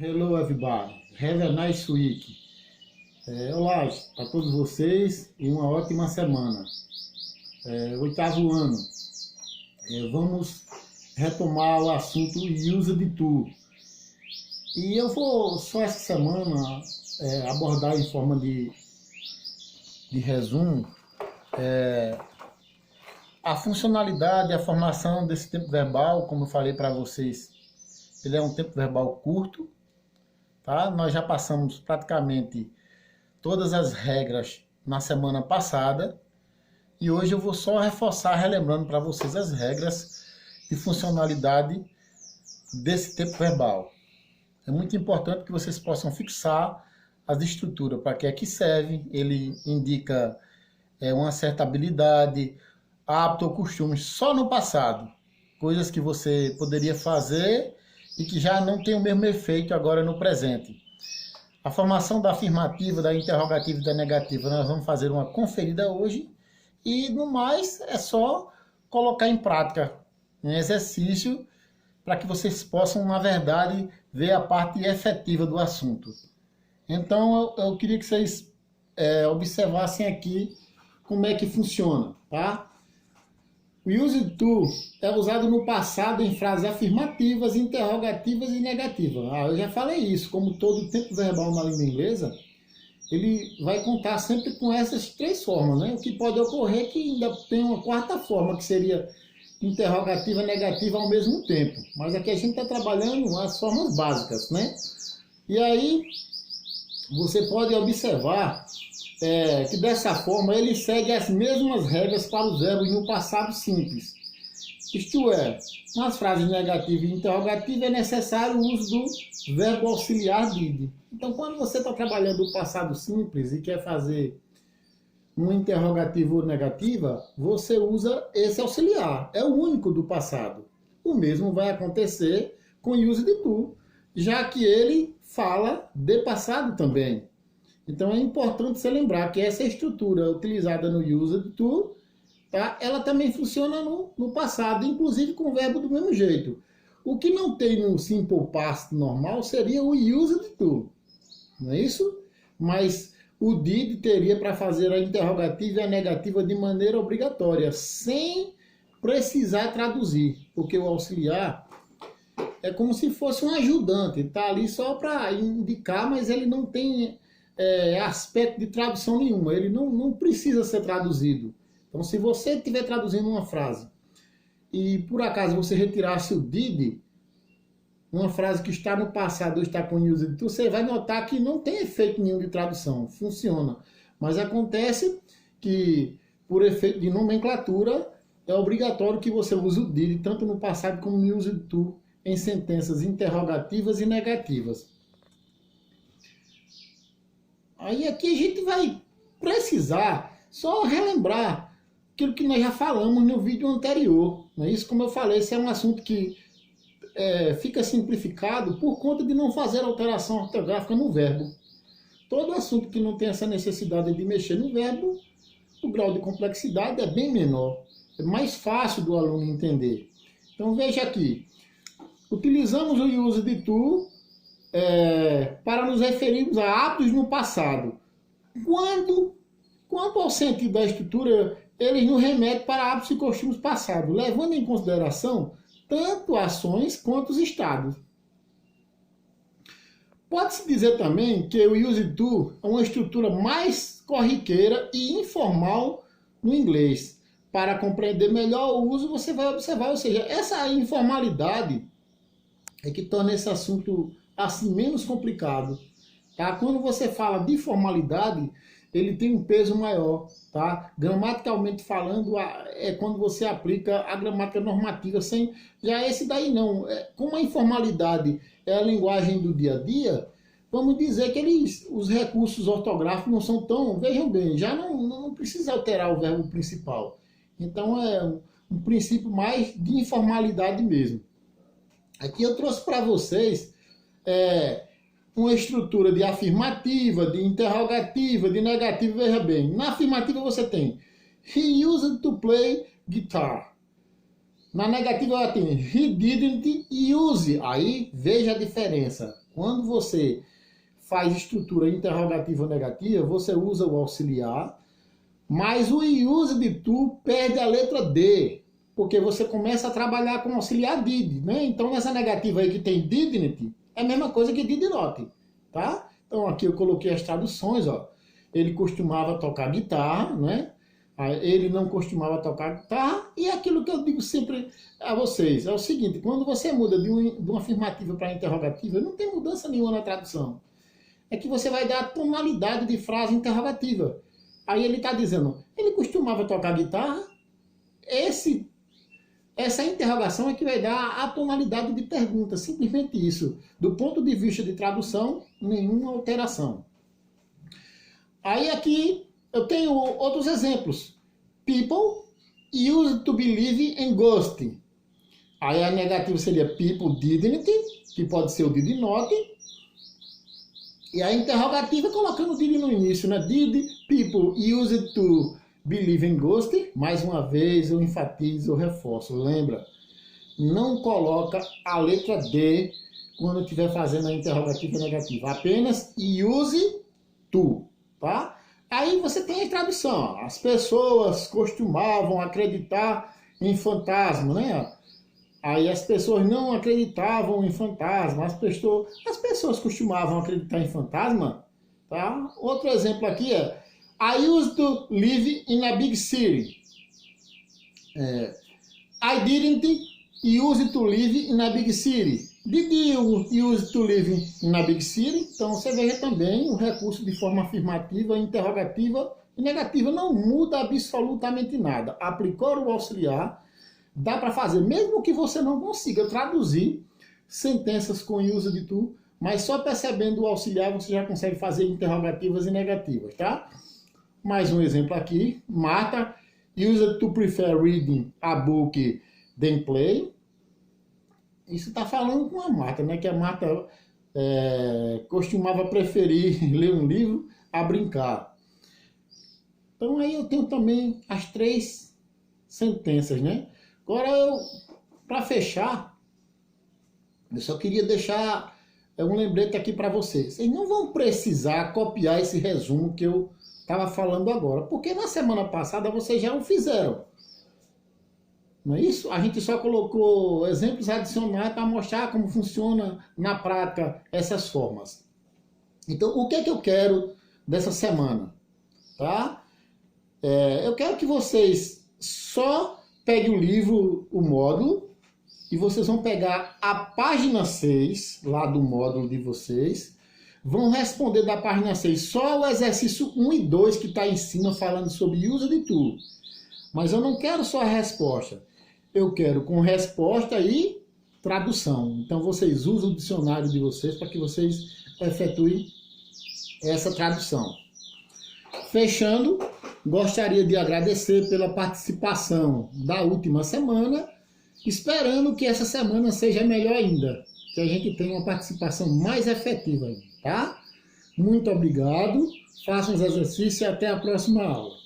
Hello everybody, have a nice week. Olá para todos vocês e uma ótima semana. Oitavo ano. Vamos retomar o assunto Used to. E eu vou só essa semana abordar em forma de resumo a funcionalidade e a formação desse tempo verbal. Como eu falei para vocês, ele é um tempo verbal curto. Tá? Nós já passamos praticamente todas as regras na semana passada e hoje eu vou só reforçar, relembrando para vocês as regras de funcionalidade desse tempo verbal. É muito importante que vocês possam fixar as estruturas, para que é que serve. Ele indica uma certa habilidade, hábito ou costume só no passado, coisas que você poderia fazer e que já não tem o mesmo efeito agora no presente. A formação da afirmativa, da interrogativa e da negativa, nós vamos fazer uma conferida hoje e, no mais, é só colocar em prática um exercício para que vocês possam, na verdade, ver a parte efetiva do assunto. Então, eu queria que vocês observassem aqui como é que funciona, tá? O used to é usado no passado em frases afirmativas, interrogativas e negativas. Eu já falei isso, como todo tempo verbal na língua inglesa, ele vai contar sempre com essas três formas, né? O que pode ocorrer é que ainda tem uma quarta forma, que seria interrogativa e negativa ao mesmo tempo. Mas aqui a gente está trabalhando as formas básicas, né? E aí, você pode observar que dessa forma ele segue as mesmas regras para os verbos no passado simples. Isto é, nas frases negativa e interrogativa é necessário o uso do verbo auxiliar did. Então, quando você está trabalhando o passado simples e quer fazer uma interrogativa ou negativa, você usa esse auxiliar. É o único do passado. O mesmo vai acontecer com o used to, já que ele fala de passado também. Então é importante você lembrar que essa estrutura utilizada no used to, tá? Ela também funciona no passado, inclusive com o verbo do mesmo jeito. O que não tem no simple past normal seria o used to, não é isso? Mas o did teria para fazer a interrogativa e a negativa de maneira obrigatória, sem precisar traduzir, porque o auxiliar é como se fosse um ajudante, está ali só para indicar, mas ele não tem aspecto de tradução nenhuma, ele não precisa ser traduzido. Então, se você estiver traduzindo uma frase e por acaso você retirasse o did, uma frase que está no passado ou está com used to, você vai notar que não tem efeito nenhum de tradução, funciona. Mas acontece que, por efeito de nomenclatura, é obrigatório que você use o did, tanto no passado como no used to, em sentenças interrogativas e negativas. Aí aqui a gente vai precisar só relembrar aquilo que nós já falamos no vídeo anterior. Não é isso? Como eu falei, esse é um assunto que fica simplificado por conta de não fazer alteração ortográfica no verbo. Todo assunto que não tem essa necessidade de mexer no verbo, o grau de complexidade é bem menor. É mais fácil do aluno entender. Então veja aqui. Utilizamos o used to para nos referirmos a hábitos no passado. Quanto ao sentido da estrutura, eles nos remetem para hábitos e costumes passados, levando em consideração tanto ações quanto os estados. Pode-se dizer também que o used to é uma estrutura mais corriqueira e informal no inglês. Para compreender melhor o uso, você vai observar, ou seja, essa informalidade é que torna esse assunto assim menos complicado, tá? Quando você fala de formalidade, ele tem um peso maior, tá? Gramaticalmente falando, é quando você aplica a gramática normativa, sem já esse daí não. Como a informalidade é a linguagem do dia a dia, vamos dizer que os recursos ortográficos não são tão, vejam bem, já não precisa alterar o verbo principal. Então é um princípio mais de informalidade mesmo. Aqui eu trouxe para vocês uma estrutura de afirmativa, de interrogativa, de negativa. Veja bem, na afirmativa você tem He used to play guitar. Na negativa ela tem he didn't use. Aí veja a diferença. Quando você faz estrutura interrogativa ou negativa, você usa o auxiliar, mas o used to perde a letra D, porque você começa a trabalhar com auxiliar did, né? Então nessa negativa aí que tem didn't, é a mesma coisa que did not, tá? Então aqui eu coloquei as traduções, ó. Ele costumava tocar guitarra, né? Ele não costumava tocar guitarra, e aquilo que eu digo sempre a vocês é o seguinte: quando você muda de uma afirmativa para interrogativa, não tem mudança nenhuma na tradução. É que você vai dar a tonalidade de frase interrogativa. Aí ele está dizendo, ele costumava tocar guitarra, essa interrogação é que vai dar a tonalidade de pergunta, simplesmente isso. Do ponto de vista de tradução, nenhuma alteração. Aí aqui eu tenho outros exemplos. People used to believe in ghost. Aí a negativa seria people didn't, que pode ser o did not. E a interrogativa colocando o did no início, né? Did people used to believe in ghost? Mais uma vez eu enfatizo, eu reforço. Lembra, não coloca a letra D quando estiver fazendo a interrogativa negativa. Apenas use to, tá? Aí você tem a tradução. As pessoas costumavam acreditar em fantasma, né? Aí as pessoas não acreditavam em fantasma. As pessoas costumavam acreditar em fantasma, tá? Outro exemplo aqui é I used to live in a big city. I didn't used to live in a big city. Did you used to live in a big city? Então você veja também o recurso de forma afirmativa, interrogativa e negativa. Não muda absolutamente nada. Aplicou o auxiliar, dá para fazer, mesmo que você não consiga traduzir sentenças com used to, mas só percebendo o auxiliar você já consegue fazer interrogativas e negativas, tá? Mais um exemplo aqui. Martha used to prefer reading a book than play. Isso está falando com a Marta, né? Que a Marta costumava preferir ler um livro a brincar. Então aí eu tenho também as 3 sentenças, né? Agora, para fechar, eu só queria deixar um lembrete aqui para vocês. Vocês não vão precisar copiar esse resumo que eu estava falando agora, porque na semana passada vocês já o fizeram. Não é isso? A gente só colocou exemplos adicionais para mostrar como funciona na prática essas formas. Então, o que é que eu quero dessa semana? Tá? Eu quero que vocês só peguem o livro, o módulo, e vocês vão pegar a página 6, lá do módulo de vocês, vão responder da página 6 só o exercício 1 e 2 que está em cima falando sobre used to. Mas eu não quero só a resposta. Eu quero com resposta e tradução. Então vocês usam o dicionário de vocês para que vocês efetuem essa tradução. Fechando, gostaria de agradecer pela participação da última semana, esperando que essa semana seja melhor ainda, que a gente tenha uma participação mais efetiva, tá? Muito obrigado, façam os exercícios e até a próxima aula.